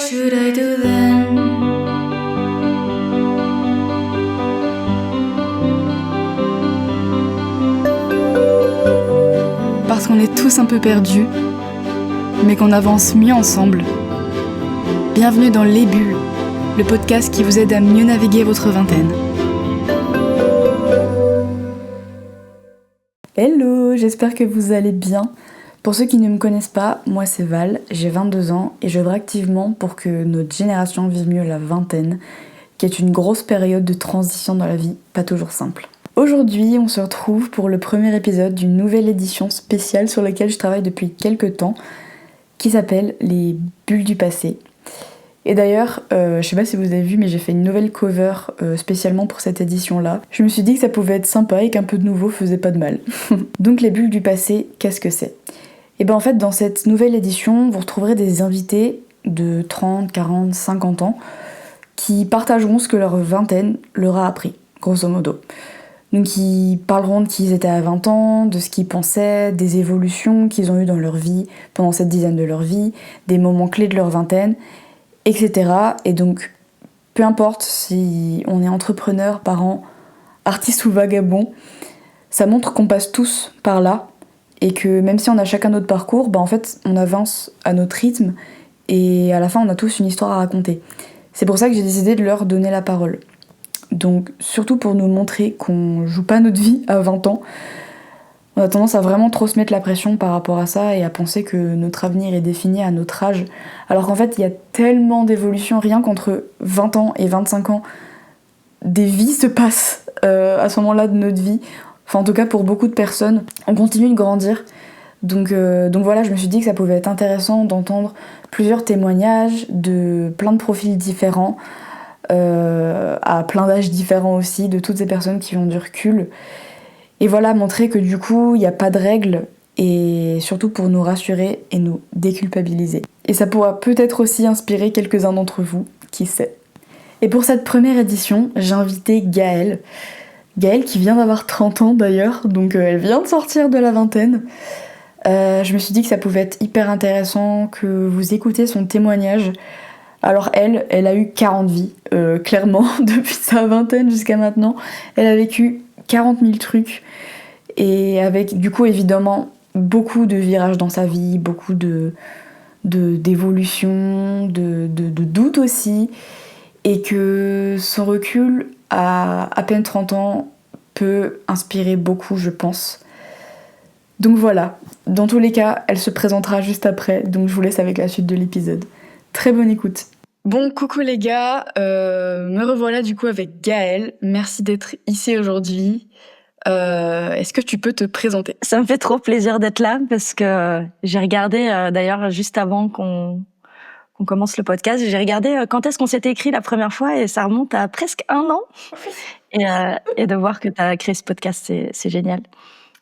should I do then? Parce qu'on est tous un peu perdus, mais qu'on avance mieux ensemble. Bienvenue dans Les Bulles, le podcast qui vous aide à mieux naviguer votre vingtaine. Hello, j'espère que vous allez bien. Pour ceux qui ne me connaissent pas, moi c'est Val, j'ai 22 ans et j'œuvre activement pour que notre génération vive mieux la vingtaine, qui est une grosse période de transition dans la vie, pas toujours simple. Aujourd'hui, on se retrouve pour le premier épisode d'une nouvelle édition spéciale sur laquelle je travaille depuis quelques temps, qui s'appelle Les Bulles du passé. Et d'ailleurs, je sais pas si vous avez vu, mais j'ai fait une nouvelle cover spécialement pour cette édition-là. Je me suis dit que ça pouvait être sympa et qu'un peu de nouveau faisait pas de mal. Donc les bulles du passé, qu'est-ce que c'est ? Et ben en fait, dans cette nouvelle édition, vous retrouverez des invités de 30, 40, 50 ans qui partageront ce que leur vingtaine leur a appris, grosso modo. Donc ils parleront de qui ils étaient à 20 ans, de ce qu'ils pensaient, des évolutions qu'ils ont eues dans leur vie pendant cette dizaine de leur vie, des moments clés de leur vingtaine, etc. Et donc, peu importe si on est entrepreneur, parent, artiste ou vagabond, ça montre qu'on passe tous par là et que même si on a chacun notre parcours, en fait, on avance à notre rythme et à la fin, on a tous une histoire à raconter. C'est pour ça que j'ai décidé de leur donner la parole. Donc, surtout pour nous montrer qu'on joue pas notre vie à 20 ans, on a tendance à vraiment trop se mettre la pression par rapport à ça et à penser que notre avenir est défini à notre âge. Alors qu'en fait, il y a tellement d'évolutions, rien qu'entre 20 ans et 25 ans, des vies se passent à ce moment-là de notre vie. Enfin, en tout cas, pour beaucoup de personnes, on continue de grandir. Donc voilà, je me suis dit que ça pouvait être intéressant d'entendre plusieurs témoignages de plein de profils différents, à plein d'âges différents aussi, de toutes ces personnes qui ont du recul. Et voilà, montrer que du coup, il n'y a pas de règles, et surtout pour nous rassurer et nous déculpabiliser. Et ça pourra peut-être aussi inspirer quelques-uns d'entre vous, qui sait. Et pour cette première édition, j'ai invité Gaëlle. Gaëlle qui vient d'avoir 30 ans d'ailleurs, donc elle vient de sortir de la vingtaine. Je me suis dit que ça pouvait être hyper intéressant que vous écoutez son témoignage. Alors elle a eu 40 vies, clairement, depuis sa vingtaine jusqu'à maintenant. Elle a vécu 40 000 trucs, et avec du coup évidemment beaucoup de virages dans sa vie, beaucoup d'évolutions, de doutes aussi, et que son recul à peine 30 ans peut inspirer beaucoup, je pense. Donc voilà, dans tous les cas, elle se présentera juste après, donc je vous laisse avec la suite de l'épisode. Très bonne écoute. Bon, coucou les gars, me revoilà du coup avec Gaëlle. Merci d'être ici aujourd'hui. Est-ce que tu peux te présenter ? Ça me fait trop plaisir d'être là parce que j'ai regardé, d'ailleurs, juste avant qu'on commence le podcast, j'ai regardé quand est-ce qu'on s'était écrit la première fois et ça remonte à presque 1 an. Et de voir que tu as créé ce podcast, c'est génial.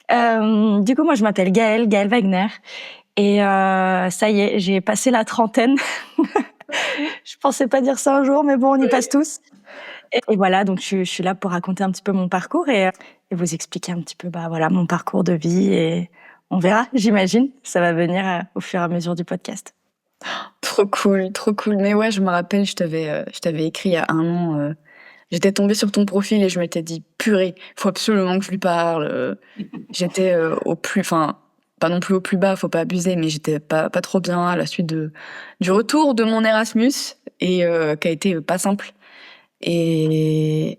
Du coup, moi, je m'appelle Gaëlle Wagner. Et ça y est, j'ai passé la trentaine. Je pensais pas dire ça un jour, mais bon, on y passe tous. Et voilà, donc je suis là pour raconter un petit peu mon parcours et vous expliquer un petit peu voilà, mon parcours de vie. Et on verra, j'imagine. Ça va venir au fur et à mesure du podcast. Trop cool, trop cool. Mais ouais, je me rappelle, je t'avais écrit il y a 1 an. J'étais tombée sur ton profil et je m'étais dit, purée, faut absolument que je lui parle. J'étais pas non plus au plus bas, faut pas abuser, mais j'étais pas trop bien à la suite du retour de mon Erasmus et qui a été pas simple. Et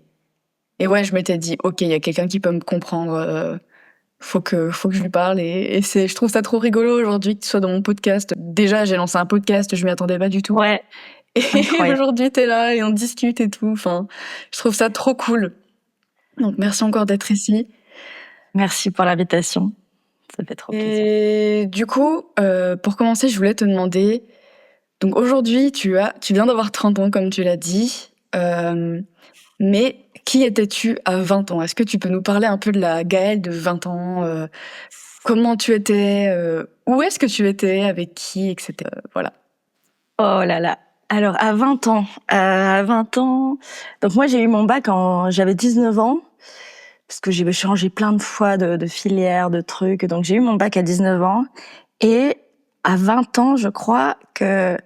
ouais, je m'étais dit, ok, il y a quelqu'un qui peut me comprendre. Faut que je lui parle et je trouve ça trop rigolo aujourd'hui que tu sois dans mon podcast. Déjà, j'ai lancé un podcast, je m'y attendais pas du tout. Ouais. Et aujourd'hui, t'es là et on discute et tout. Enfin, je trouve ça trop cool. Donc, merci encore d'être ici. Merci pour l'invitation. Ça fait trop plaisir. Et du coup, pour commencer, je voulais te demander, donc aujourd'hui, tu viens d'avoir 30 ans, comme tu l'as dit, mais qui étais-tu à 20 ans ? Est-ce que tu peux nous parler un peu de la Gaëlle de 20 ans ? Comment tu étais ? Où est-ce que tu étais ? Avec qui ? Etc. Voilà. Oh là là. Alors, à 20 ans, donc moi, j'ai eu mon bac quand j'avais 19 ans, parce que j'ai changé plein de fois de filière, de trucs. Donc, j'ai eu mon bac à 19 ans. Et à 20 ans, je crois que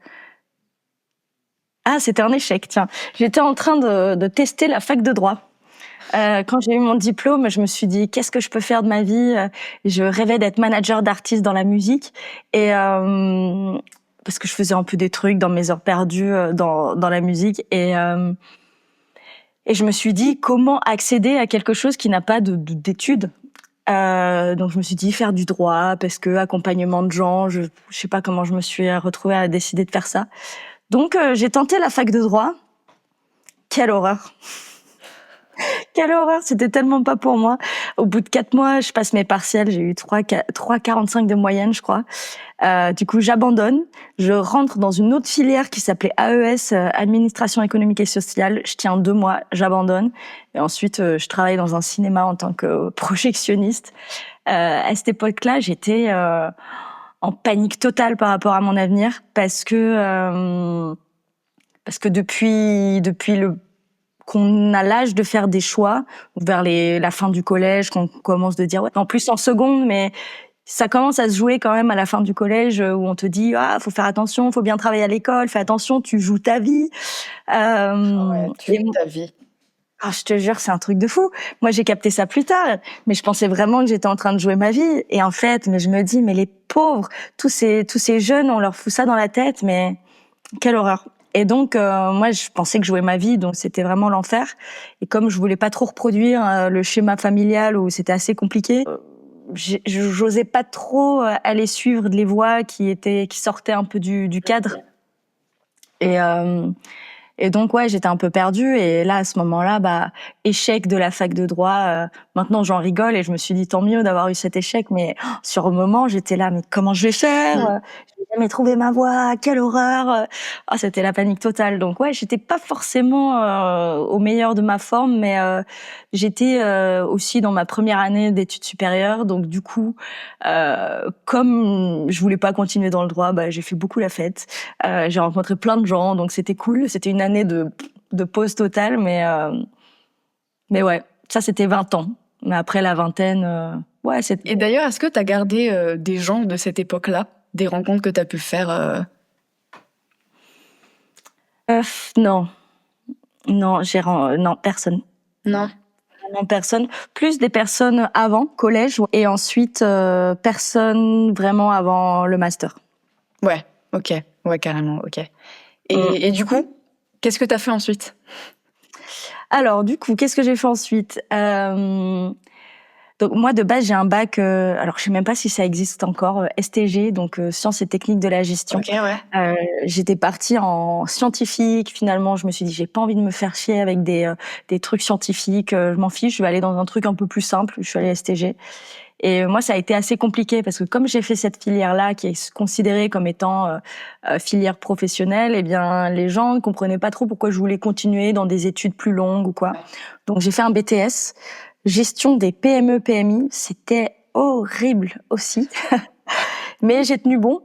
Ah, c'était un échec, tiens. J'étais en train de tester la fac de droit. Quand j'ai eu mon diplôme, je me suis dit qu'est-ce que je peux faire de ma vie. Je rêvais d'être manager d'artistes dans la musique et parce que je faisais un peu des trucs dans mes heures perdues dans la musique et je me suis dit comment accéder à quelque chose qui n'a pas d'études. Donc je me suis dit faire du droit parce que accompagnement de gens, je sais pas comment je me suis retrouvée à décider de faire ça. Donc j'ai tenté la fac de droit. Quelle horreur! Quelle horreur, c'était tellement pas pour moi. Au bout de 4 mois, je passe mes partiels, j'ai eu 3,45 de moyenne, je crois. Du coup, j'abandonne. Je rentre dans une autre filière qui s'appelait AES, Administration économique et sociale. Je tiens 2 mois, j'abandonne. Et ensuite, je travaille dans un cinéma en tant que projectionniste. À cette époque-là, j'étais en panique totale par rapport à mon avenir parce que depuis le qu'on a l'âge de faire des choix vers la fin du collège, qu'on commence de dire ouais. En plus en seconde, mais ça commence à se jouer quand même à la fin du collège où on te dit faut faire attention, faut bien travailler à l'école, fais attention, tu joues ta vie. Ouais, tu joues ta vie. Ah, je te jure, c'est un truc de fou. Moi, j'ai capté ça plus tard, mais je pensais vraiment que j'étais en train de jouer ma vie. Et en fait, mais je me dis, mais les pauvres, tous ces jeunes, on leur fout ça dans la tête, mais quelle horreur. Et donc, moi, je pensais que je jouais ma vie, donc c'était vraiment l'enfer. Et comme je voulais pas trop reproduire le schéma familial où c'était assez compliqué, j'osais pas trop aller suivre les voies qui sortaient un peu du cadre. Et donc ouais, j'étais un peu perdue et là à ce moment-là, échec de la fac de droit. Maintenant j'en rigole et je me suis dit tant mieux d'avoir eu cet échec, mais sur le moment j'étais là, mais comment je vais faire? Je vais jamais trouver ma voie, quelle horreur! C'était la panique totale. Donc ouais, j'étais pas forcément au meilleur de ma forme, mais j'étais aussi dans ma première année d'études supérieures, donc du coup, comme je voulais pas continuer dans le droit, j'ai fait beaucoup la fête. J'ai rencontré plein de gens, donc c'était cool. C'était une année de pause totale, mais ouais, ça c'était 20 ans. Mais après la vingtaine, ouais, c'était... Et d'ailleurs, est-ce que tu as gardé des gens de cette époque-là, des rencontres que tu as pu faire Non. Non, non, personne. Non. Non, personne. Plus des personnes avant, collège, et ensuite personne vraiment avant le master. Ouais, ok. Ouais, carrément, ok. Et du coup, qu'est-ce que tu as fait ensuite? Alors, du coup, qu'est-ce que j'ai fait ensuite? Donc moi de base j'ai un bac, alors je sais même pas si ça existe encore, STG, donc sciences et techniques de la gestion. Ok, ouais. J'étais partie en scientifique. Finalement, je me suis dit j'ai pas envie de me faire chier avec des trucs scientifiques. Je m'en fiche, je vais aller dans un truc un peu plus simple. Je suis allée STG. Et moi, ça a été assez compliqué parce que comme j'ai fait cette filière-là qui est considérée comme étant filière professionnelle, eh bien les gens ne comprenaient pas trop pourquoi je voulais continuer dans des études plus longues ou quoi. Donc j'ai fait un BTS. Gestion des PME, PMI, c'était horrible aussi. Mais j'ai tenu bon.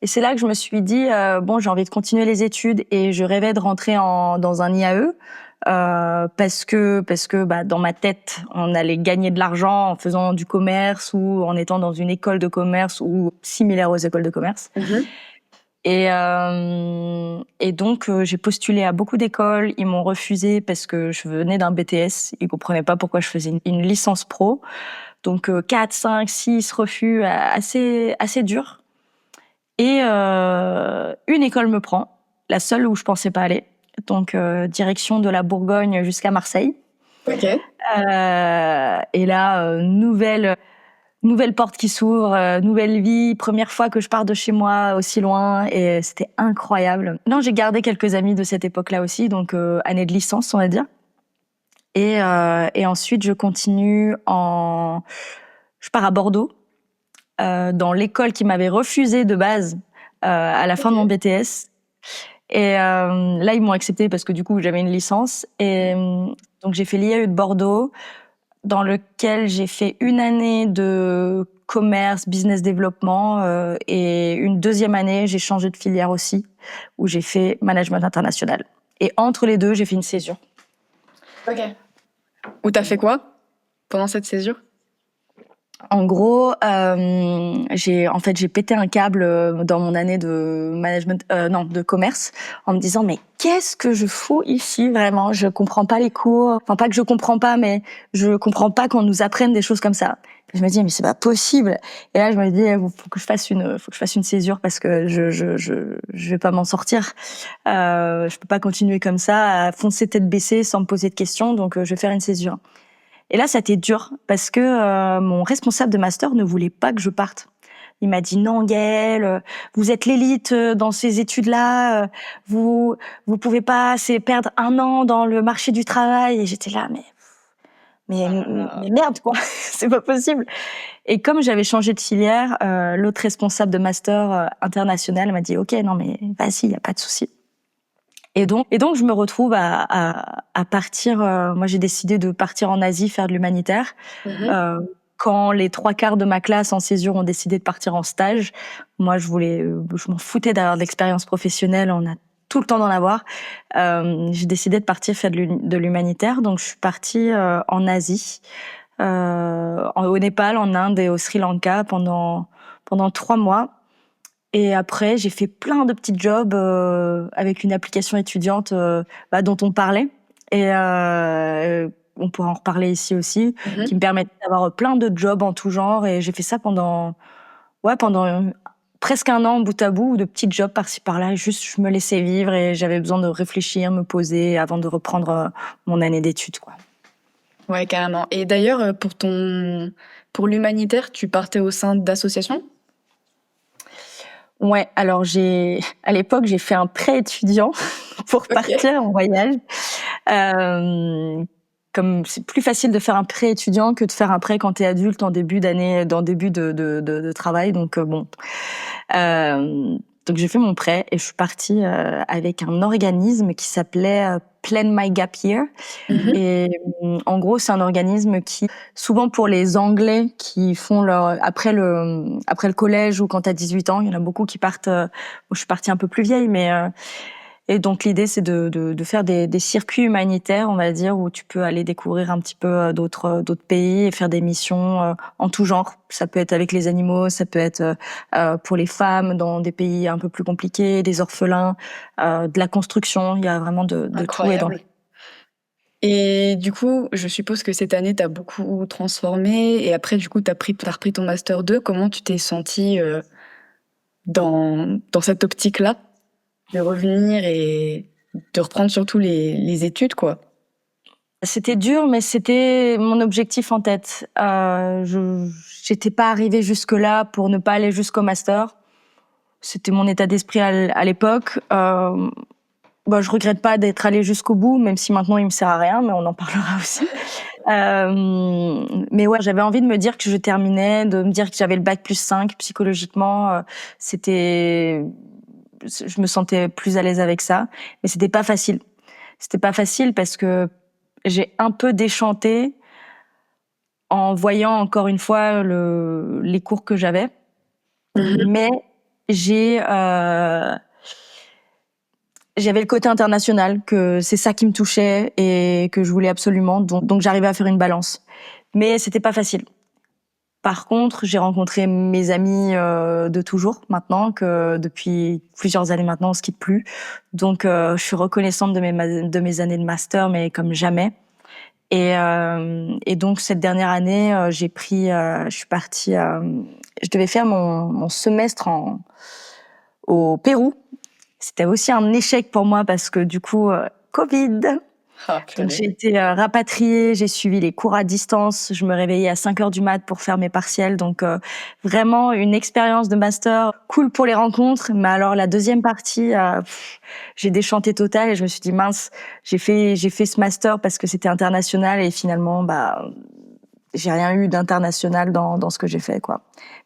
Et c'est là que je me suis dit, j'ai envie de continuer les études et je rêvais de rentrer dans un IAE. Parce que dans ma tête, on allait gagner de l'argent en faisant du commerce ou en étant dans une école de commerce ou similaire aux écoles de commerce. Et donc, j'ai postulé à beaucoup d'écoles. Ils m'ont refusé parce que je venais d'un BTS. Ils comprenaient pas pourquoi je faisais une licence pro. Donc, 4, 5, 6 refus assez durs. Et une école me prend, la seule où je pensais pas aller. Donc, direction de la Bourgogne jusqu'à Marseille. Ok. Et là, nouvelle porte qui s'ouvre, nouvelle vie, première fois que je pars de chez moi aussi loin et c'était incroyable. Non, j'ai gardé quelques amis de cette époque-là aussi, donc année de licence, on va dire. Et ensuite, je continue je pars à Bordeaux, dans l'école qui m'avait refusé de base à la fin de mon BTS. Et là, ils m'ont accepté parce que du coup, j'avais une licence. Et donc, j'ai fait l'IAE de Bordeaux, dans lequel j'ai fait une année de commerce, business développement, et une deuxième année, j'ai changé de filière aussi, où j'ai fait management international. Et entre les deux, j'ai fait une césure. Ok. Où t'as fait quoi pendant cette césure? En gros, j'ai pété un câble dans mon année de management, non, de commerce, en me disant mais qu'est-ce que je fous ici vraiment? Je comprends pas les cours. Enfin pas que je comprends pas, mais je comprends pas qu'on nous apprenne des choses comme ça. Et je me dis mais c'est pas possible. Et là je me dis faut que je fasse une césure parce que je vais pas m'en sortir. Je peux pas continuer comme ça à foncer tête baissée sans me poser de questions. Donc je vais faire une césure. Et là, ça a été dur parce que mon responsable de master ne voulait pas que je parte. Il m'a dit non, Gaëlle, vous êtes l'élite dans ces études-là, vous pouvez pas c'est perdre un an dans le marché du travail. Et j'étais là, mais merde quoi, c'est pas possible. Et comme j'avais changé de filière, l'autre responsable de master international m'a dit ok, non mais vas-y, y a pas de souci. Et donc, je me retrouve à partir. Moi, j'ai décidé de partir en Asie faire de l'humanitaire. Quand les 3/4 de ma classe en césure ont décidé de partir en stage, moi, je m'en foutais d'avoir de l'expérience professionnelle. On a tout le temps d'en avoir. J'ai décidé de partir faire de l'humanitaire. Donc, je suis partie en Asie, au Népal, en Inde et au Sri Lanka pendant 3 mois. Et après, j'ai fait plein de petits jobs avec une application étudiante dont on parlait. Et on pourra en reparler ici aussi, qui me permettait d'avoir plein de jobs en tout genre. Et j'ai fait ça pendant presque un an, bout à bout, de petits jobs par-ci par-là. Et juste, je me laissais vivre et j'avais besoin de réfléchir, me poser avant de reprendre mon année d'études, quoi. Ouais, carrément. Et d'ailleurs, pour l'humanitaire, tu partais au sein d'associations? Ouais, alors à l'époque, j'ai fait un prêt étudiant pour partir en voyage. Comme c'est plus facile de faire un prêt étudiant que de faire un prêt quand t'es adulte en début d'année, dans début de travail. Donc bon, donc j'ai fait mon prêt et je suis partie avec un organisme qui s'appelait Plan My Gap Year. Et en gros, c'est un organisme qui, souvent pour les Anglais qui font après le collège ou quand t'as 18 ans, il y en a beaucoup qui partent. Je suis partie un peu plus vieille, mais et donc l'idée c'est de faire des circuits humanitaires, on va dire, où tu peux aller découvrir un petit peu d'autres pays et faire des missions en tout genre. Ça peut être avec les animaux, ça peut être pour les femmes dans des pays un peu plus compliqués, des orphelins, de la construction. Il y a vraiment de tout et dans le... Et du coup, je suppose que cette année, tu as beaucoup transformé et après, du coup, t'as repris ton master 2. Comment tu t'es sentie dans cette optique-là de revenir et de reprendre surtout les études, quoi? C'était dur, mais c'était mon objectif en tête. J'étais pas arrivée jusque-là pour ne pas aller jusqu'au master. C'était mon état d'esprit à l'époque. Je regrette pas d'être allée jusqu'au bout, même si maintenant il me sert à rien, mais on en parlera aussi. Mais ouais, j'avais envie de me dire que je terminais, de me dire que j'avais le bac plus 5 psychologiquement. Je me sentais plus à l'aise avec ça, mais c'était pas facile. C'était pas facile parce que j'ai un peu déchanté en voyant encore une fois les cours que j'avais, mais j'avais le côté international, que c'est ça qui me touchait et que je voulais absolument, donc j'arrivais à faire une balance. Mais c'était pas facile. Par contre, j'ai rencontré mes amis de toujours maintenant, que depuis plusieurs années maintenant, on se quitte plus. Donc je suis reconnaissante de mes années de master, mais comme jamais. Et donc cette dernière année, je suis partie, je devais faire mon semestre au Pérou. C'était aussi un échec pour moi parce que du coup, Covid. Donc j'ai été rapatriée, j'ai suivi les cours à distance, je me réveillais à 5 heures du mat pour faire mes partiels. Donc vraiment une expérience de master cool pour les rencontres. Mais alors la deuxième partie, j'ai déchanté total et je me suis dit mince, j'ai fait ce master parce que c'était international et finalement j'ai rien eu d'international dans ce que j'ai fait, quoi.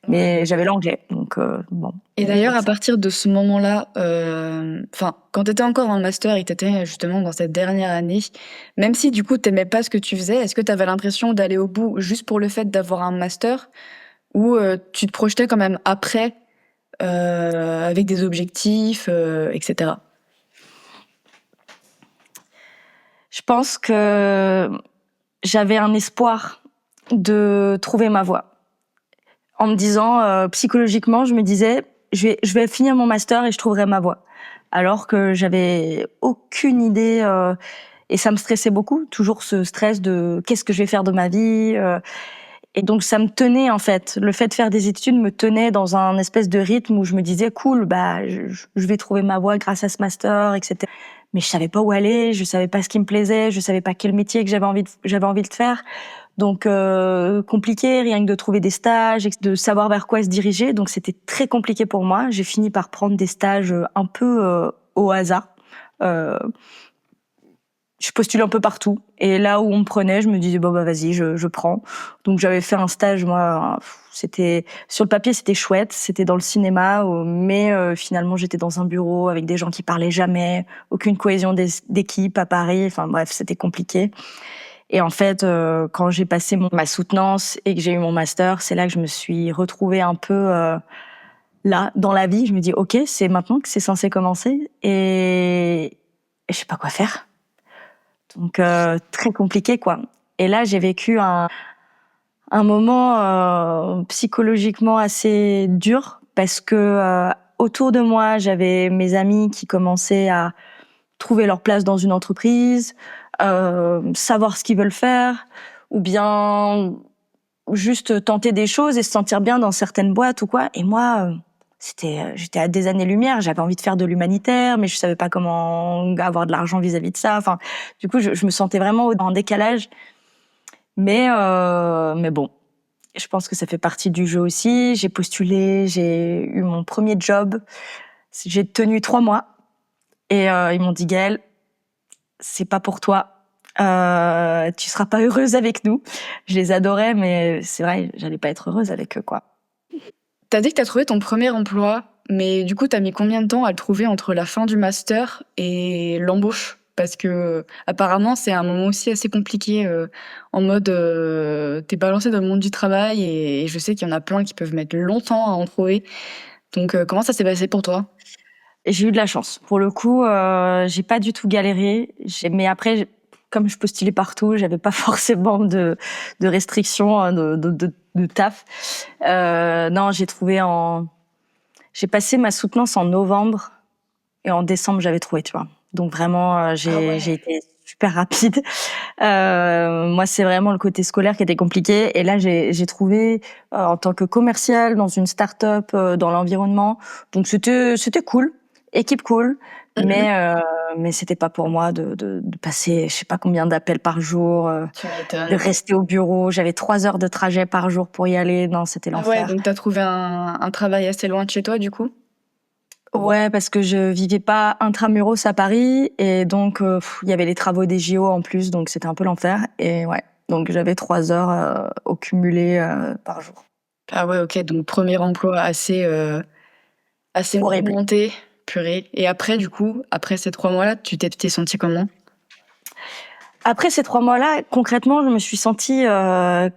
Mais j'avais l'anglais, donc bon. Et d'ailleurs, à partir de ce moment-là, quand tu étais encore en master et que tu étais justement dans cette dernière année, même si du coup tu n'aimais pas ce que tu faisais, est-ce que tu avais l'impression d'aller au bout juste pour le fait d'avoir un master ou tu te projetais quand même après avec des objectifs, etc. Je pense que j'avais un espoir de trouver ma voie. en me disant, psychologiquement, je me disais, je vais finir mon master et je trouverai ma voie. Alors que j'avais aucune idée, et ça me stressait beaucoup, toujours ce stress de qu'est-ce que je vais faire de ma vie. Et donc ça me tenait en fait. Le fait de faire des études me tenait dans un espèce de rythme où je me disais cool, bah je vais trouver ma voie grâce à ce master, etc. Mais je savais pas où aller, je savais pas ce qui me plaisait, je savais pas quel métier que j'avais envie de faire. Donc compliqué, rien que de trouver des stages, de savoir vers quoi se diriger. Donc c'était très compliqué pour moi. J'ai fini par prendre des stages un peu au hasard. Euh, je postulais un peu partout. Et là où on me prenait, je me disais, bon, bah, vas-y, je prends. Donc, j'avais fait un stage, moi, c'était, sur le papier, c'était chouette. C'était dans le cinéma, mais finalement, j'étais dans un bureau avec des gens qui parlaient jamais, aucune cohésion d'équipe à Paris. Enfin, bref, c'était compliqué. Et en fait, quand j'ai passé ma soutenance et que j'ai eu mon master, c'est là que je me suis retrouvée un peu, là, dans la vie. Je me dis, OK, c'est maintenant que c'est censé commencer. Et je sais pas quoi faire. Donc très compliqué quoi. Et là j'ai vécu un moment psychologiquement assez dur parce que autour de moi j'avais mes amis qui commençaient à trouver leur place dans une entreprise, savoir ce qu'ils veulent faire, ou bien juste tenter des choses et se sentir bien dans certaines boîtes ou quoi. Et moi j'étais à des années-lumière, j'avais envie de faire de l'humanitaire, mais je savais pas comment avoir de l'argent vis-à-vis de ça. Enfin, du coup, je me sentais vraiment en décalage. Mais bon, je pense que ça fait partie du jeu aussi. J'ai postulé, j'ai eu mon premier job. J'ai tenu 3 mois et ils m'ont dit Gaëlle, c'est pas pour toi. Tu seras pas heureuse avec nous. Je les adorais, mais c'est vrai, j'allais pas être heureuse avec eux, quoi. T'as dit que t'as trouvé ton premier emploi, mais du coup, t'as mis combien de temps à le trouver entre la fin du master et l'embauche? Parce que apparemment, c'est un moment aussi assez compliqué, en mode, t'es balancé dans le monde du travail et je sais qu'il y en a plein qui peuvent mettre longtemps à en trouver. Donc, comment ça s'est passé pour toi? Et j'ai eu de la chance. Pour le coup, j'ai pas du tout galéré. Mais après, comme je postulais partout, j'avais pas forcément de restrictions, de taf. Non, j'ai passé ma soutenance en novembre et en décembre j'avais trouvé, tu vois. Donc vraiment, j'ai été super rapide. Moi, c'est vraiment le côté scolaire qui était compliqué. Et là, j'ai trouvé en tant que commercial dans une start-up dans l'environnement. Donc c'était cool, équipe cool, mais c'était pas pour moi de passer, je sais pas combien d'appels par jour, Tu m'étonnes. de rester au bureau. J'avais 3 heures de trajet par jour pour y aller. Non, c'était Ah ouais, l'enfer. donc t'as trouvé un travail assez loin de chez toi, du coup? Ouais, parce que je vivais pas intramuros à Paris et donc il y avait les travaux des JO en plus, donc c'était un peu l'enfer. Et ouais, donc j'avais 3 heures au cumulé par jour. Ah ouais, OK, donc premier emploi assez Horrible. mouvementé, purée. Et après, du coup, après ces 3 mois-là, tu t'es sentie comment? Après ces 3 mois-là, concrètement, je me suis sentie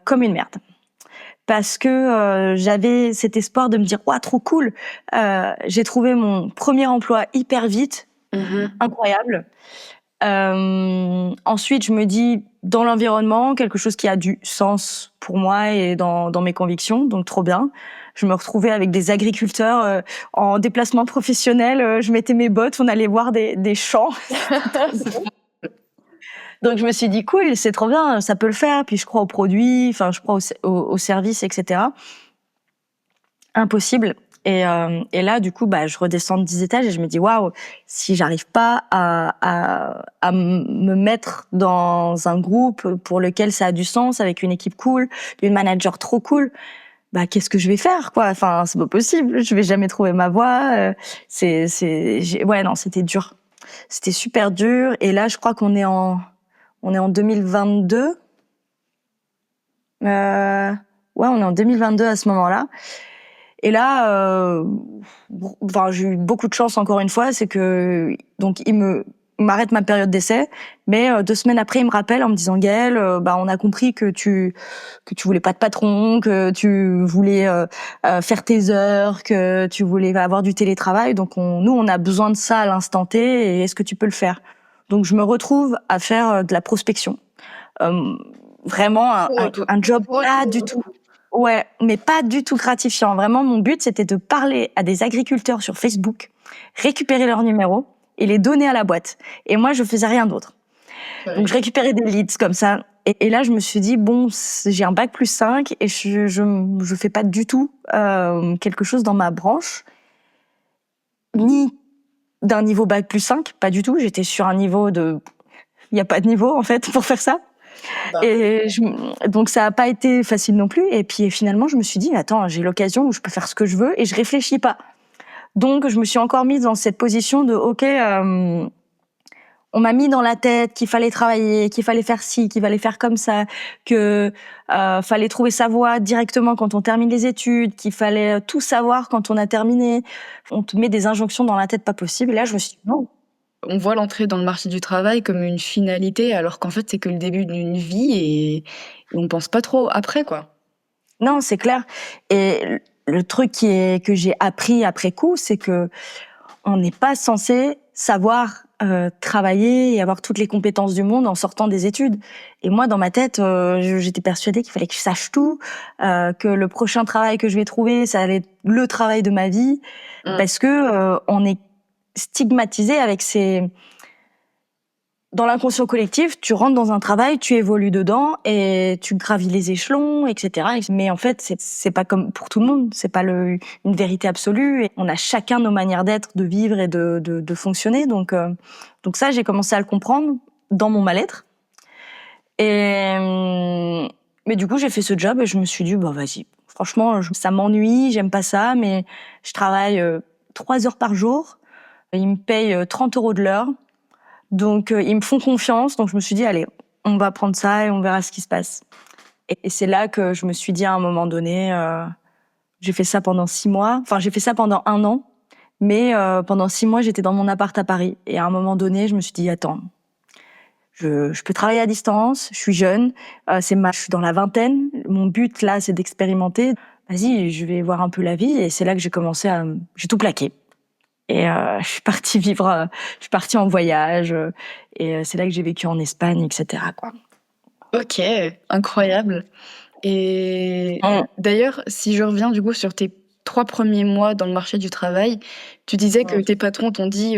comme une merde. Parce que j'avais cet espoir de me dire ouah, trop cool, j'ai trouvé mon premier emploi hyper vite, incroyable. Ensuite, je me dis dans l'environnement, quelque chose qui a du sens pour moi et dans mes convictions, donc trop bien. Je me retrouvais avec des agriculteurs en déplacement professionnel. Je mettais mes bottes, on allait voir des champs. Donc je me suis dit cool, c'est trop bien, ça peut le faire. Puis je crois aux produits, enfin je crois aux services, etc. Impossible. Et là, du coup, bah, je redescends de 10 étages et je me dis, waouh, si j'arrive pas à me mettre dans un groupe pour lequel ça a du sens, avec une équipe cool, une manager trop cool, bah, qu'est-ce que je vais faire, quoi? Enfin, c'est pas possible. Je vais jamais trouver ma voie. Ouais, non, c'était dur. C'était super dur. Et là, je crois on est en 2022. Ouais, on est en 2022 à ce moment-là. Et là, enfin, j'ai eu beaucoup de chance encore une fois, c'est que donc il m'arrête ma période d'essai, mais 2 semaines après, il me rappelle en me disant Gaëlle, bah on a compris que tu voulais pas de patron, que tu voulais faire tes heures, que tu voulais avoir du télétravail, donc nous on a besoin de ça à l'instant T, et est-ce que tu peux le faire? Donc je me retrouve à faire de la prospection, vraiment un job pas du tout. Ouais, mais pas du tout gratifiant. Vraiment, mon but, c'était de parler à des agriculteurs sur Facebook, récupérer leurs numéros et les donner à la boîte. Et moi, je faisais rien d'autre. Donc, je récupérais des leads comme ça. Et là, je me suis dit, bon, j'ai un bac plus 5 et je fais pas du tout quelque chose dans ma branche, ni d'un niveau bac plus 5, pas du tout. J'étais sur un niveau de... Il n'y a pas de niveau, en fait, pour faire ça. Bah. Donc, ça n'a pas été facile non plus. Et puis, finalement, je me suis dit, attends, j'ai l'occasion où je peux faire ce que je veux et je réfléchis pas. Donc, je me suis encore mise dans cette position de, OK, on m'a mis dans la tête qu'il fallait travailler, qu'il fallait faire ci, qu'il fallait faire comme ça, que fallait trouver sa voie directement quand on termine les études, qu'il fallait tout savoir quand on a terminé. On te met des injonctions dans la tête pas possible. Et là, je me suis dit, non. On voit l'entrée dans le marché du travail comme une finalité, alors qu'en fait, c'est que le début d'une vie et on pense pas trop après, quoi. Non, c'est clair. Et le truc que j'ai appris après coup, c'est que on n'est pas censé savoir travailler et avoir toutes les compétences du monde en sortant des études. Et moi, dans ma tête, j'étais persuadée qu'il fallait que je sache tout, que le prochain travail que je vais trouver, ça allait être le travail de ma vie, parce que on est stigmatisé avec ces... Dans l'inconscient collectif, tu rentres dans un travail, tu évolues dedans et tu gravis les échelons, etc. Mais en fait, c'est pas comme pour tout le monde. C'est pas une vérité absolue. Et on a chacun nos manières d'être, de vivre et de fonctionner. Donc ça, j'ai commencé à le comprendre dans mon mal-être. Mais du coup, j'ai fait ce job et je me suis dit, bah vas-y. Franchement, ça m'ennuie, j'aime pas ça, mais je travaille 3 heures par jour. Ils me payent 30 € de l'heure. Donc, ils me font confiance. Donc, je me suis dit, allez, on va prendre ça et on verra ce qui se passe. Et c'est là que je me suis dit, à un moment donné, j'ai fait ça pendant 6 mois. Enfin, j'ai fait ça pendant 1 an. Mais pendant 6 mois, j'étais dans mon appart à Paris. Et à un moment donné, je me suis dit, attends, je peux travailler à distance. Je suis jeune. Je suis dans la vingtaine. Mon but, là, c'est d'expérimenter. Vas-y, je vais voir un peu la vie. Et c'est là que j'ai tout plaqué. Et je suis partie en voyage, et c'est là que j'ai vécu en Espagne, etc., quoi. Ok, incroyable. Et d'ailleurs, si je reviens du coup sur tes 3 premiers mois dans le marché du travail, tu disais que tes patrons t'ont dit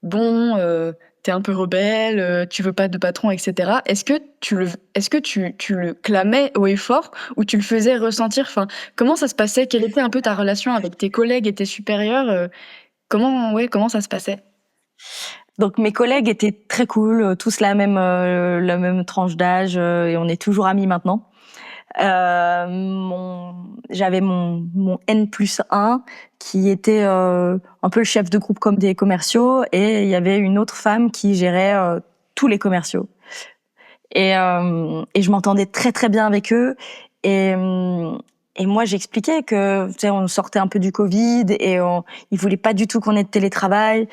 bon, t'es un peu rebelle, tu veux pas de patron, etc. Est-ce que tu le clamais haut et fort ou tu le faisais ressentir? Enfin, comment ça se passait? Quelle était un peu ta relation avec tes collègues et tes supérieurs? Comment ça se passait? Donc mes collègues étaient très cool, tous la même tranche d'âge, et on est toujours amis maintenant. J'avais mon N+1 qui était un peu le chef de groupe comme des commerciaux, et il y avait une autre femme qui gérait tous les commerciaux. Et je m'entendais très très bien avec eux. Et moi, j'expliquais que, tu sais, on sortait un peu du Covid et ils voulaient pas du tout qu'on ait de télétravail.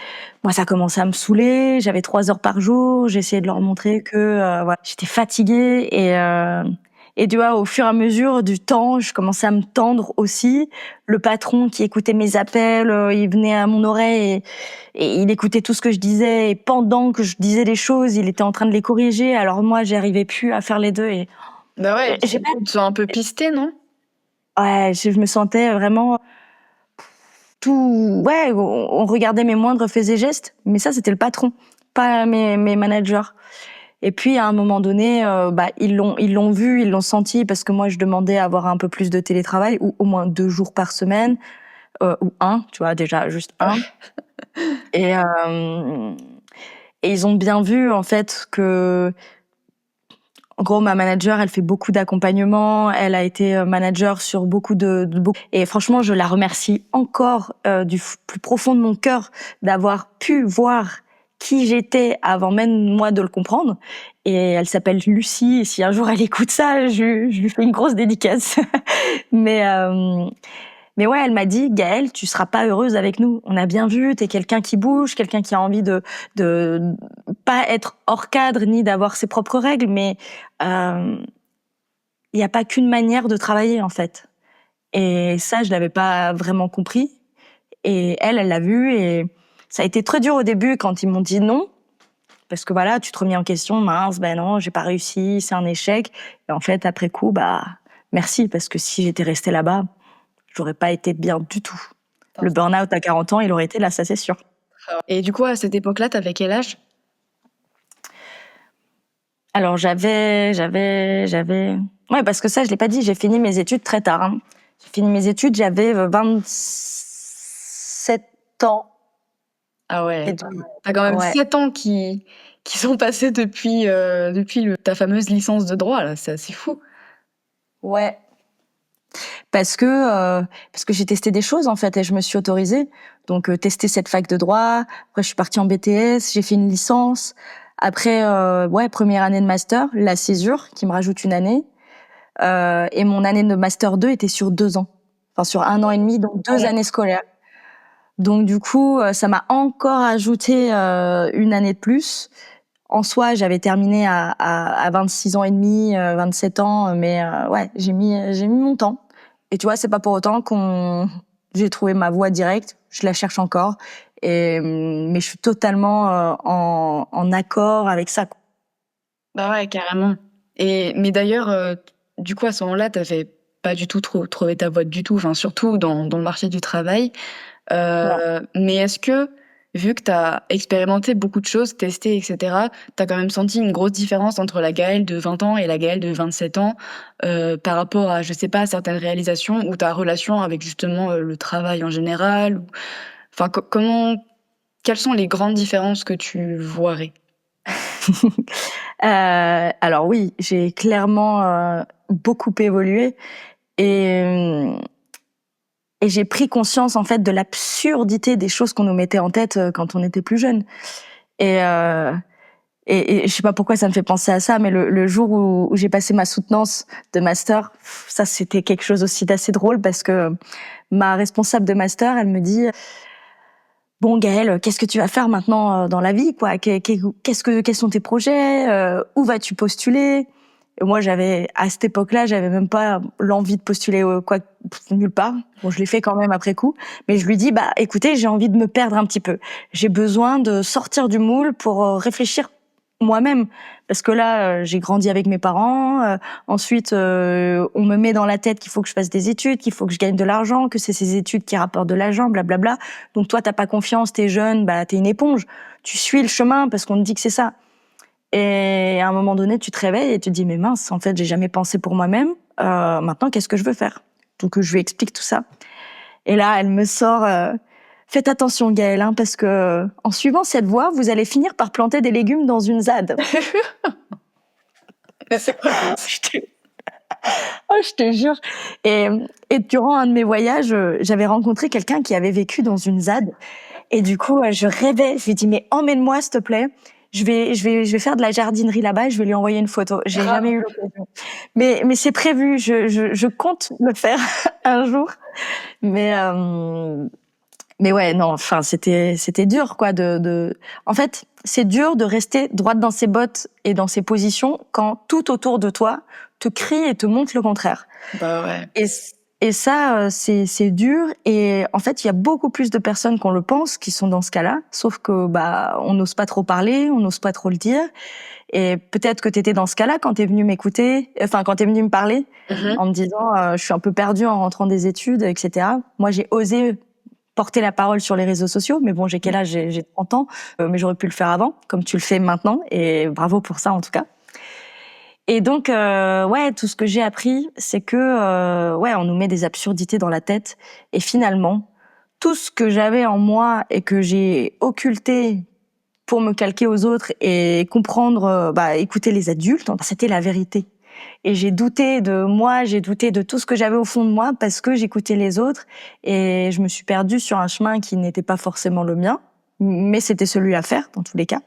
Moi, ça commençait à me saouler. J'avais 3 heures par jour. J'essayais de leur montrer que, voilà, j'étais fatiguée. Et tu vois, au fur et à mesure du temps, je commençais à me tendre aussi. Le patron qui écoutait mes appels, il venait à mon oreille et il écoutait tout ce que je disais. Et pendant que je disais les choses, il était en train de les corriger. Alors moi, j'arrivais plus à faire les deux. Et Bah ouais, j'ai pas... tu te sens un peu pistée, non? Ouais, je me sentais vraiment tout... Ouais, on regardait mes moindres faits et gestes, mais ça, c'était le patron, pas mes managers. Et puis, à un moment donné, ils l'ont vu, ils l'ont senti, parce que moi, je demandais à avoir un peu plus de télétravail, ou au moins 2 jours par semaine, ou 1, tu vois, déjà, juste 1. Et, et ils ont bien vu, en fait, que... En gros, ma manager, elle fait beaucoup d'accompagnement. Elle a été manager sur beaucoup et franchement, je la remercie encore du plus profond de mon cœur d'avoir pu voir qui j'étais avant même moi de le comprendre. Et elle s'appelle Lucie. Et si un jour elle écoute ça, je lui fais une grosse dédicace. Mais mais ouais, elle m'a dit, Gaëlle, tu seras pas heureuse avec nous. On a bien vu, t'es quelqu'un qui bouge, quelqu'un qui a envie de pas être hors cadre ni d'avoir ses propres règles, mais il y a pas qu'une manière de travailler en fait. Et ça, je l'avais pas vraiment compris. Et elle l'a vu, et ça a été très dur au début quand ils m'ont dit non, parce que voilà, tu te remets en question, mince, ben non, j'ai pas réussi, c'est un échec. Et en fait, après coup, merci, parce que si j'étais restée là-bas, j'aurais pas été bien du tout. Le burn-out à 40 ans, il aurait été là, ça c'est sûr. Et du coup, à cette époque-là, t'avais quel âge? Alors j'avais... Ouais, parce que ça, je l'ai pas dit, j'ai fini mes études très tard. Hein. J'ai fini mes études, j'avais 27 ans. Ah ouais, Et t'as quand même ouais. 7 ans qui sont passés depuis ta fameuse licence de droit, là. C'est assez fou. Ouais. Parce que j'ai testé des choses, en fait, et je me suis autorisée. Donc, tester cette fac de droit. Après, je suis partie en BTS, j'ai fait une licence. Après, première année de master, la césure, qui me rajoute une année. Et mon année de master 2 était sur 2 ans. Enfin, sur 1 an et demi, donc 2 années scolaires. Donc, du coup, ça m'a encore ajouté une année de plus. En soi, j'avais terminé à 26 ans et demi, 27 ans, mais ouais, j'ai mis mon temps. Et tu vois, c'est pas pour autant j'ai trouvé ma voie directe. Je la cherche encore, mais je suis totalement en accord avec ça. Bah ouais, carrément. Mais d'ailleurs, du coup, à ce moment-là, t'avais pas du tout trouvé ta voie du tout, enfin, surtout dans le marché du travail. Non. Mais est-ce que, vu que t'as expérimenté beaucoup de choses, testé, etc., t'as quand même senti une grosse différence entre la Gaëlle de 20 ans et la Gaëlle de 27 ans, par rapport à, je sais pas, certaines réalisations ou ta relation avec justement le travail en général enfin, quelles sont les grandes différences que tu voirais? Alors oui, j'ai clairement beaucoup évolué et, et j'ai pris conscience en fait de l'absurdité des choses qu'on nous mettait en tête quand on était plus jeune. Et, euh, et je sais pas pourquoi ça me fait penser à ça, mais le jour où j'ai passé ma soutenance de master, ça c'était quelque chose aussi d'assez drôle parce que ma responsable de master, elle me dit bon Gaëlle, qu'est-ce que tu vas faire maintenant dans la vie quoi? Quels sont tes projets? Où vas-tu postuler? Et moi à cette époque-là, j'avais même pas l'envie de postuler nulle part. Bon, je l'ai fait quand même après coup, mais je lui dis bah écoutez, j'ai envie de me perdre un petit peu. J'ai besoin de sortir du moule pour réfléchir moi-même parce que là j'ai grandi avec mes parents, ensuite on me met dans la tête qu'il faut que je fasse des études, qu'il faut que je gagne de l'argent, que c'est ces études qui rapportent de l'argent, blablabla. Donc toi t'as pas confiance, t'es jeune, bah t'es une éponge, tu suis le chemin parce qu'on te dit que c'est ça. Et à un moment donné tu te réveilles et tu te dis mais mince, en fait j'ai jamais pensé pour moi-même, maintenant qu'est-ce que je veux faire? Donc je lui explique tout ça et là elle me sort faites attention Gaëlle, hein, parce que en suivant cette voie, vous allez finir par planter des légumes dans une ZAD. Mais c'est quoi? Oh, je te jure. Et durant un de mes voyages, j'avais rencontré quelqu'un qui avait vécu dans une ZAD. Et du coup, je rêvais. Je lui ai dit, mais emmène-moi, s'il te plaît. Je vais faire de la jardinerie là-bas et je vais lui envoyer une photo. J'ai jamais eu l'occasion. Mais c'est prévu. Je compte le faire un jour. Mais, mais ouais, non, enfin, c'était dur, quoi, en fait, c'est dur de rester droite dans ses bottes et dans ses positions quand tout autour de toi te crie et te montre le contraire. Bah ouais. Et ça, c'est dur. Et en fait, il y a beaucoup plus de personnes qu'on le pense qui sont dans ce cas-là. Sauf que, bah, on n'ose pas trop parler, on n'ose pas trop le dire. Et peut-être que t'étais dans ce cas-là quand t'es venu m'écouter, enfin, quand t'es venu me parler, en me disant, je suis un peu perdue en rentrant des études, etc. Moi, j'ai osé porter la parole sur les réseaux sociaux, mais bon, j'ai quel âge? J'ai 30 ans, mais j'aurais pu le faire avant, comme tu le fais maintenant, et bravo pour ça en tout cas. Et donc, ouais, tout ce que j'ai appris, c'est que, ouais, on nous met des absurdités dans la tête, et finalement, tout ce que j'avais en moi et que j'ai occulté pour me calquer aux autres et comprendre, écouter les adultes, c'était la vérité. Et j'ai douté de moi, j'ai douté de tout ce que j'avais au fond de moi parce que j'écoutais les autres et je me suis perdue sur un chemin qui n'était pas forcément le mien, mais c'était celui à faire dans tous les cas.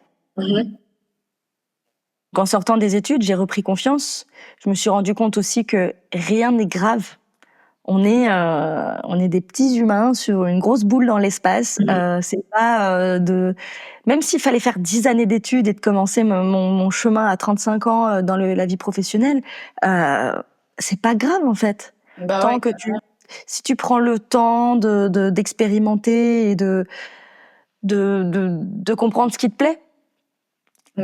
En sortant des études, j'ai repris confiance. Je me suis rendu compte aussi que rien n'est grave. On est des petits humains sur une grosse boule dans l'espace. C'est pas même s'il fallait faire 10 années d'études et de commencer mon chemin à 35 ans dans la vie professionnelle, c'est pas grave en fait. Bah Tant ouais. que si tu prends le temps d'expérimenter et de comprendre ce qui te plaît.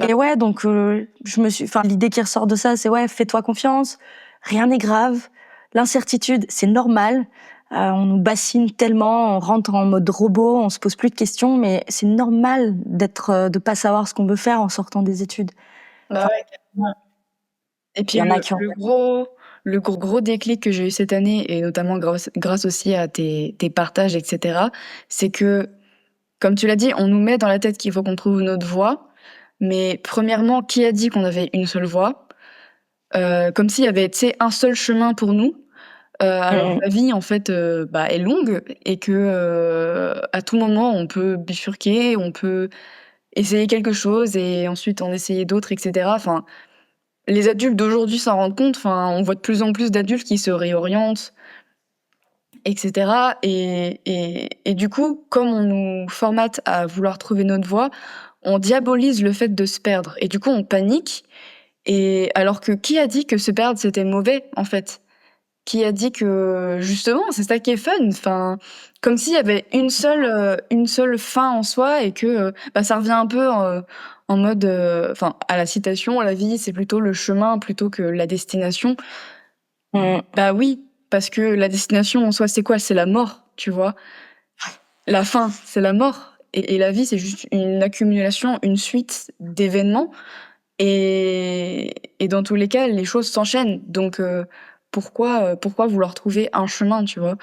Et ouais, donc l'idée qui ressort de ça, c'est ouais, fais-toi confiance, rien n'est grave. l'incertitude, c'est normal. On nous bassine tellement, on rentre en mode robot, on se pose plus de questions, mais c'est normal de pas savoir ce qu'on veut faire en sortant des études. Bah Enfin, ouais, carrément. Et il puis y en a qui ont. le gros déclic que j'ai eu cette année, et notamment grâce aussi à tes partages, etc., c'est que, comme tu l'as dit, on nous met dans la tête qu'il faut qu'on trouve notre voie. Mais premièrement, qui a dit qu'on avait une seule voie? Comme s'il y avait, tu sais, un seul chemin pour nous. Alors Mm, que la vie, en fait, bah, est longue et que, à tout moment, on peut bifurquer, on peut essayer quelque chose et ensuite en essayer d'autres, etc. Enfin, les adultes d'aujourd'hui s'en rendent compte. Enfin, on voit de plus en plus d'adultes qui se réorientent, etc. Et du coup, comme on nous formate à vouloir trouver notre voie, on diabolise le fait de se perdre. Et du coup, on panique. Et alors que qui a dit que se perdre, c'était mauvais, en fait? Qui a dit que justement, c'est ça qui est fun. Enfin, comme s'il y avait une seule fin en soi et que bah, ça revient un peu en mode, enfin, à la citation, la vie, c'est plutôt le chemin plutôt que la destination. mm. Bah oui, parce que la destination en soi, c'est quoi? C'est la mort, tu vois. La fin, c'est la mort. Et la vie, c'est juste une accumulation, une suite d'événements. Et dans tous les cas, les choses s'enchaînent. Donc, pourquoi vouloir trouver un chemin, tu vois?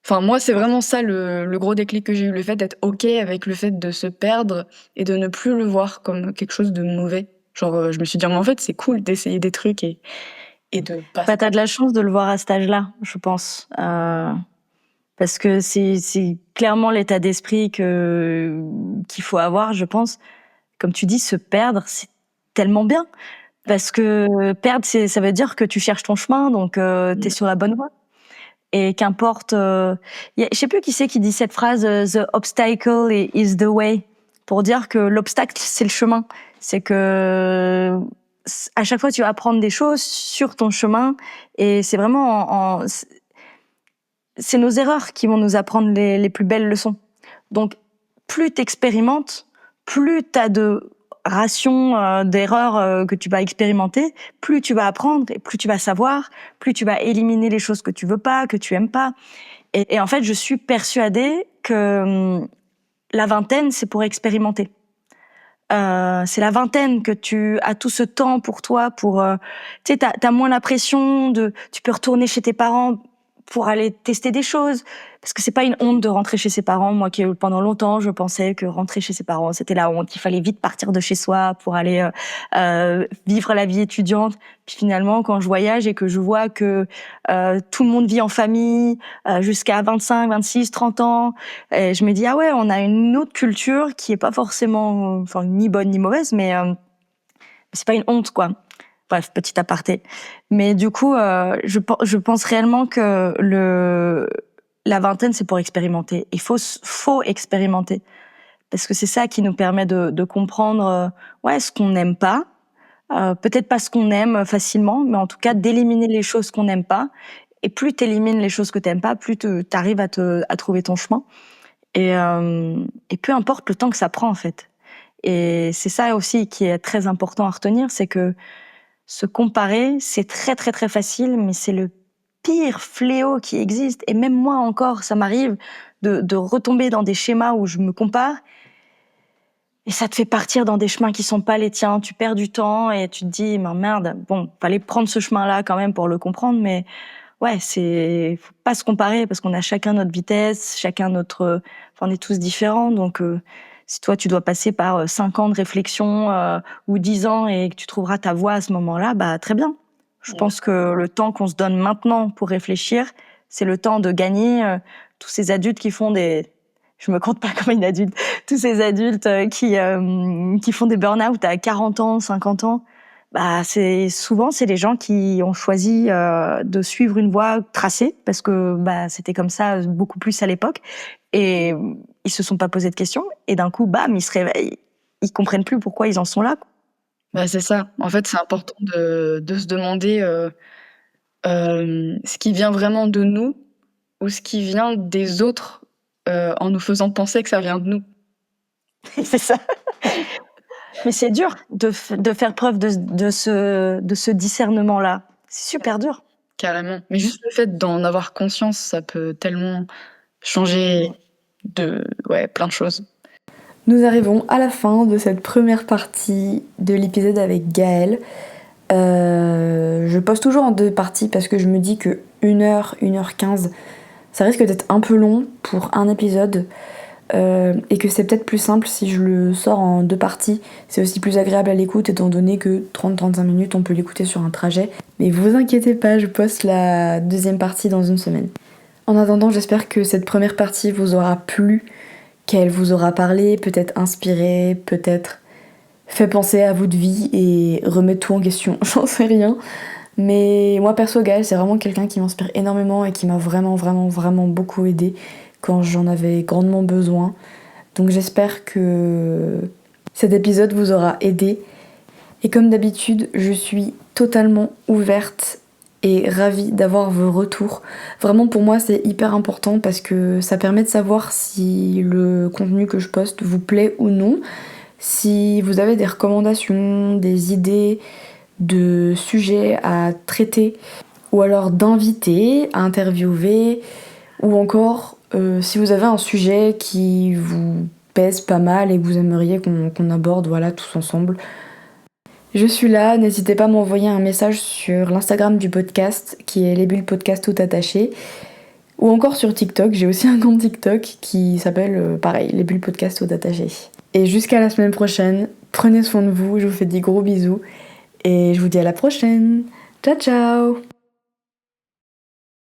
Enfin, moi, c'est vraiment ça le gros déclic que j'ai eu, le fait d'être OK avec le fait de se perdre et de ne plus le voir comme quelque chose de mauvais. Genre, je me suis dit: «Mais en fait, c'est cool d'essayer des trucs et de pas». Bah, t'as de la chance de le voir à cet âge-là, je pense. Parce que c'est clairement l'état d'esprit qu'il faut avoir, je pense. Comme tu dis, se perdre, c'est tellement bien. Parce que perdre, ça veut dire que tu cherches ton chemin, donc t'es Mmh. sur la bonne voie. Et qu'importe, je sais plus qui c'est qui dit cette phrase, The obstacle is the way, pour dire que l'obstacle c'est le chemin. C'est que à chaque fois tu vas apprendre des choses sur ton chemin, et c'est vraiment c'est nos erreurs qui vont nous apprendre les plus belles leçons. Donc, plus t'expérimentes, plus t'as de rations d'erreurs que tu vas expérimenter, plus tu vas apprendre et plus tu vas savoir, plus tu vas éliminer les choses que tu veux pas, que tu aimes pas. Et en fait, je suis persuadée que la vingtaine, c'est pour expérimenter. C'est la vingtaine que tu as tout ce temps pour toi, tu sais, t'as moins la pression tu peux retourner chez tes parents pour aller tester des choses, parce que c'est pas une honte de rentrer chez ses parents. Moi, qui pendant longtemps, je pensais que rentrer chez ses parents, c'était la honte. Il fallait vite partir de chez soi pour aller vivre la vie étudiante. Puis finalement, quand je voyage et que je vois que tout le monde vit en famille jusqu'à 25, 26, 30 ans, et je me dis, ah ouais, on a une autre culture qui est pas forcément, enfin, ni bonne ni mauvaise, mais c'est pas une honte, quoi. Bref, petit aparté. Mais du coup, je pense réellement que la vingtaine, c'est pour expérimenter. Faut expérimenter. Parce que c'est ça qui nous permet de comprendre, ouais, ce qu'on n'aime pas. Peut-être pas ce qu'on aime facilement, mais en tout cas, d'éliminer les choses qu'on n'aime pas. Et plus t'élimines les choses que t'aimes pas, plus t'arrives à trouver ton chemin. Et peu importe le temps que ça prend, en fait. Et c'est ça aussi qui est très important à retenir, c'est que se comparer, c'est très très très facile, mais c'est le pire fléau qui existe. Et même moi encore, ça m'arrive de retomber dans des schémas où je me compare, et ça te fait partir dans des chemins qui sont pas les tiens. Tu perds du temps et tu te dis, mais merde, bon, fallait prendre ce chemin-là quand même pour le comprendre, mais ouais, faut pas se comparer parce qu'on a chacun notre vitesse, chacun notre, enfin, on est tous différents. Donc, si toi tu dois passer par 5 ans de réflexion ou 10 ans et que tu trouveras ta voie à ce moment-là, bah très bien. Je pense que le temps qu'on se donne maintenant pour réfléchir, c'est le temps de gagner tous ces adultes qui font je me compte pas comme une adulte, tous ces adultes qui font des burn-out à 40 ans, 50 ans. Bah, c'est les gens qui ont choisi de suivre une voie tracée parce que bah c'était comme ça beaucoup plus à l'époque, et ils se sont pas posé de questions, et d'un coup bam, ils se réveillent, ils comprennent plus pourquoi ils en sont là. Bah, c'est ça. En fait, c'est important de se demander, ce qui vient vraiment de nous ou ce qui vient des autres, en nous faisant penser que ça vient de nous. C'est ça. Mais c'est dur de faire preuve de ce discernement-là. C'est super dur. Carrément. Mais juste le fait d'en avoir conscience, ça peut tellement changer plein de choses. Nous arrivons à la fin de cette première partie de l'épisode avec Gaëlle. Je poste toujours en 2 parties parce que je me dis que 1h, 1h15, ça risque d'être un peu long pour un épisode. Et que c'est peut-être plus simple si je le sors en 2 parties. C'est aussi plus agréable à l'écoute étant donné que 30-35 minutes on peut l'écouter sur un trajet. Mais vous inquiétez pas, je poste la 2e partie dans 1 semaine. En attendant, j'espère que cette première partie vous aura plu, qu'elle vous aura parlé, peut-être inspiré, peut-être fait penser à votre vie et remettre tout en question, j'en sais rien. Mais moi perso, Gaëlle, c'est vraiment quelqu'un qui m'inspire énormément et qui m'a vraiment beaucoup aidée quand j'en avais grandement besoin. Donc j'espère que cet épisode vous aura aidé. Et comme d'habitude, je suis totalement ouverte et ravie d'avoir vos retours. Vraiment pour moi c'est hyper important parce que ça permet de savoir si le contenu que je poste vous plaît ou non. Si vous avez des recommandations, des idées de sujets à traiter ou alors d'invités à interviewer ou encore si vous avez un sujet qui vous pèse pas mal et que vous aimeriez qu'on aborde tous ensemble. Je suis là, n'hésitez pas à m'envoyer un message sur l'Instagram du podcast qui est Les Bulles Podcast tout attaché ou encore sur TikTok, j'ai aussi un compte TikTok qui s'appelle pareil, Les Bulles Podcast tout attaché. Et jusqu'à la semaine prochaine, prenez soin de vous, je vous fais des gros bisous et je vous dis à la prochaine. Ciao ciao.